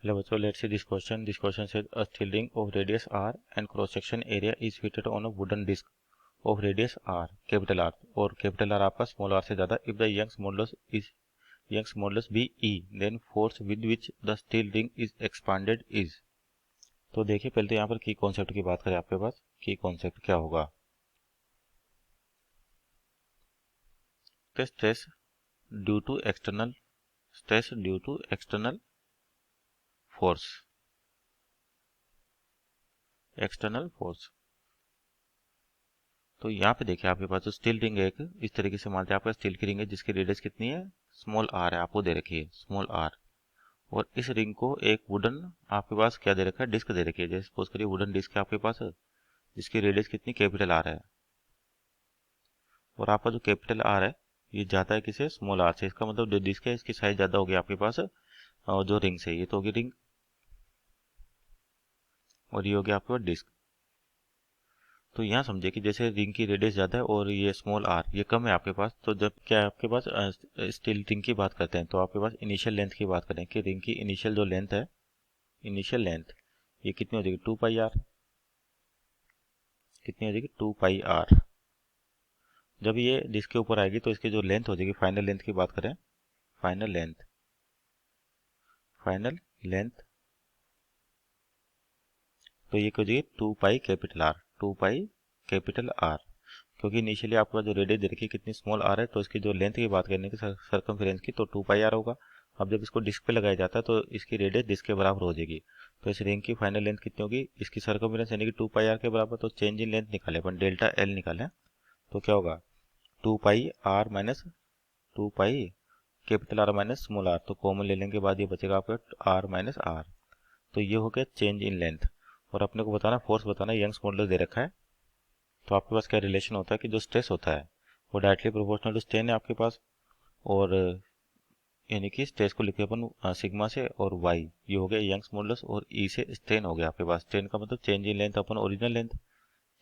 So let's see this question. This question says a steel ring of radius r and cross section area is fitted on a wooden disc of radius r, capital R, और capital R आपका small r से ज़्यादा. If the Young's modulus be E, then force with which the steel ring is expanded is. तो देखिए पहले तो यहाँ पर की कॉन्सेप्ट की बात करें. आपके पास की कॉन्सेप्ट क्या होगा? Stress due to external force. तो यहाँ पे देखिए आपके पास जो स्टील रिंग है एक इस तरीके से मानते हैं आपका स्टील की रिंग है जिसकी रेडियस कितनी है, स्मॉल आर है, आपको दे रखी है स्मॉल आर. और इस रिंग को एक वुडन आपके पास क्या दे रखा है, डिस्क दे रखी है. जैसे सपोज करिए वुडन डिस्क है आपके पास जिसकी रेडियस कितनी, कैपिटल आर है. और आपका जो कैपिटल आर है ये जाता है किसे, स्मॉल आर से. इसका मतलब जो डिस्क है इसकी साइज ज़्यादा होगी आपके पास जो रिंग से. ये तो होगी रिंग और ये होगी आपके पास डिस्क. तो यहाँ समझे कि जैसे रिंग की रेडियस ज़्यादा है और ये स्मॉल आर ये कम है आपके पास. तो जब क्या है आपके पास स्टील रिंग की बात करते हैं तो आपके पास इनिशियल लेंथ की बात करें कि रिंग की इनिशियल जो लेंथ है, इनिशियल लेंथ ये कितनी हो जाएगी, 2 पाई आर. कितनी हो जाएगी, 2 पाई आर. जब ये डिस्क के ऊपर आएगी तो इसकी जो लेंथ हो जाएगी, फाइनल लेंथ की बात करें, फाइनल लेंथ तो ये क्या हो जाएगी, 2 pi capital are. 2 pi capital are क्योंकि इनिशियली आपका जो रेडियस दे रखी है कितनी, स्मॉल आर है. तो इसकी जो लेंथ की बात करने की सर्कमफेरेंस की, तो 2 पाई आर होगा. अब जब इसको डिस्क पे लगाया जाता है तो इसकी रेडियस डिस्क के बराबर हो जाएगी. तो इस रिंग की फाइनल लेंथ कितनी होगी, इसकी सर्कमफेरेंस यानी कि 2 पाई आर के बराबर. तो चेंज इन लेंथ निकाले अपन, डेल्टा एल निकाले. तो क्या होगा, 2 pi R minus 2 pi capital R minus small R. तो कॉमन ले लेने के बाद ये बचेगा आपका आर माइनस आर. तो ये हो गया चेंज इन लेंथ. और अपने को बताना फोर्स बताना, यंग्स मॉडुलस दे रखा है. तो आपके पास क्या रिलेशन होता है कि जो स्ट्रेस होता है वो डायरेक्टली प्रोपोर्शनल टू स्ट्रेन है आपके पास. और यानी कि स्ट्रेस को लिखे अपन सिग्मा से, और वाई ये हो गया यंग्स मॉडुलस, और ई से स्ट्रेन हो गया आपके पास. स्ट्रेन का मतलब change in length upon original length,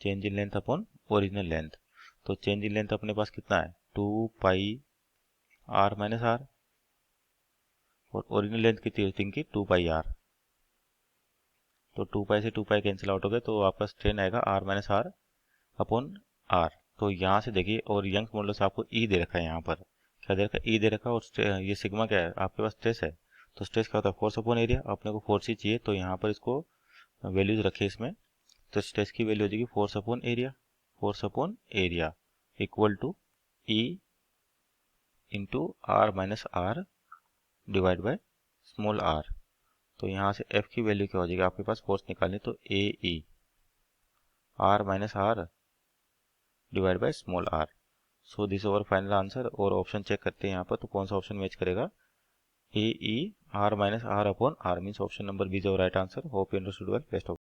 change in length upon original length. तो चेंज इन लेंथ अपने पास कितना है, 2 पाई आर माइनस आर, और ओरिजिनल लेंथ कितनी थी इनकी, 2 पाई आर. तो 2 पाई से 2 पाई कैंसिल आउट हो गए तो आपका स्ट्रेन आएगा R minus R upon R. तो यहाँ से देखिए, और यंग्स मॉडुलस आपको ई दे रखा है, यहाँ पर क्या दे रखा है, ई दे रखा है. और ये सिग्मा क्या है आपके पास, स्ट्रेस है. तो स्ट्रेस क्या होता है, फोर्स अपॉन एरिया. अपने को फोर्स ही चाहिए तो यहाँ पर इसको वैल्यूज रखे इसमें. तो स्ट्रेस की वैल्यू हो जाएगी force upon area equal to E into R minus R divide by small R. तो यहाँ से एफ की वैल्यू क्या हो जाएगी आपके पास, फोर्स निकालनी तो A E R minus R divide by small R. So this our final answer. और ऑप्शन चेक करते हैं यहाँ पर, तो कौन सा ऑप्शन मैच करेगा, A E R minus R upon R means option number B is right answer. Hope you understood well. Best of